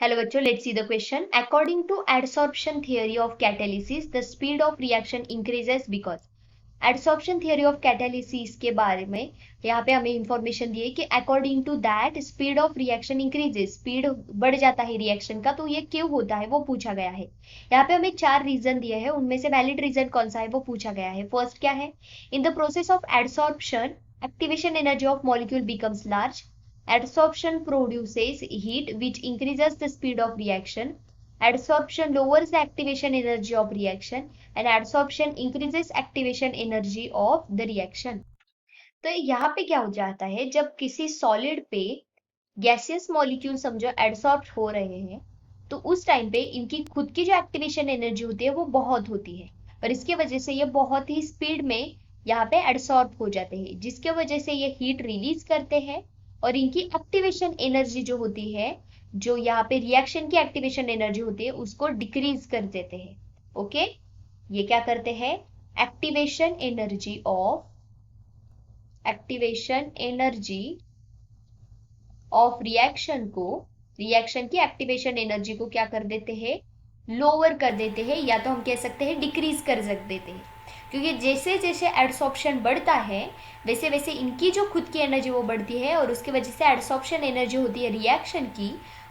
Hello बच्चों, let's see the question. According to adsorption theory of catalysis, the speed of reaction increases because adsorption theory of catalysis के बारे में यहाँ पे हमें इंफॉर्मेशन दी है कि according to that speed of reaction increases, speed बढ़ जाता है रिएक्शन का। तो ये क्यों होता है वो पूछा गया है। यहाँ पे हमें 4 रीजन दिए हैं, उनमें से वैलिड रीजन कौन सा है वो पूछा गया है। फर्स्ट क्या है, in the process of adsorption activation energy of molecule becomes large. Adsorption produces heat which increases the speed of reaction. Adsorption lowers the activation energy of reaction and adsorption increases activation energy of the reaction. तो यहाँ पे क्या हो जाता है, जब किसी solid पे गैसियस मॉलिक्यूल समझो एडसॉर्ब हो रहे हैं, तो उस टाइम पे इनकी खुद की जो एक्टिवेशन एनर्जी होती है वो बहुत होती है और इसके वजह से ये बहुत ही स्पीड में यहाँ पे एडसॉर्ब हो जाते हैं, जिसके वजह से ये हीट रिलीज करते हैं और इनकी एक्टिवेशन एनर्जी जो होती है, जो यहाँ पे रिएक्शन की एक्टिवेशन एनर्जी होती है, उसको डिक्रीज कर देते हैं। ओके, ये क्या करते हैं, एक्टिवेशन एनर्जी ऑफ रिएक्शन की एक्टिवेशन एनर्जी को क्या कर देते हैं, लोअर कर देते हैं, या तो हम कह सकते हैं डिक्रीज कर देते हैं। क्योंकि जैसे जैसे एडसॉर्प्शन बढ़ता है वैसे वैसे इनकी जो खुद की एनर्जी वो बढ़ती है और उसके वजह से एडसॉर्प्शन एनर्जी होती है रिएक्शन की,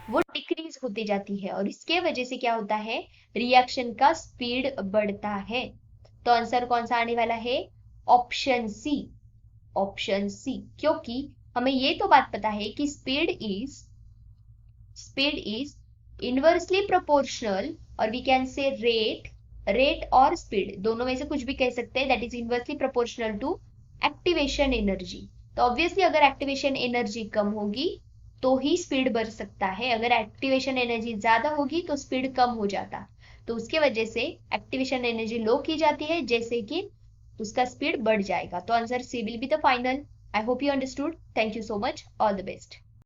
वो डिक्रीज होती जाती है और इसके वजह से क्या होता है, रिएक्शन का स्पीड बढ़ता है। तो आंसर कौन सा आने वाला है, ऑप्शन सी, क्योंकि हमें ये तो बात पता है कि स्पीड इज इनवर्सली प्रोपोर्शनल, और वी कैन से रेट और स्पीड दोनों में से कुछ भी कह सकते हैं, that is inversely proportional to activation energy. तो ऑब्वियसली अगर एक्टिवेशन एनर्जी कम होगी तो ही स्पीड बढ़ सकता है, अगर एक्टिवेशन एनर्जी ज्यादा होगी तो स्पीड कम हो जाता। तो उसके वजह से एक्टिवेशन एनर्जी लो की जाती है, जैसे कि उसका स्पीड बढ़ जाएगा। तो answer C will be the final. I hope you understood. Thank you so much, all the best.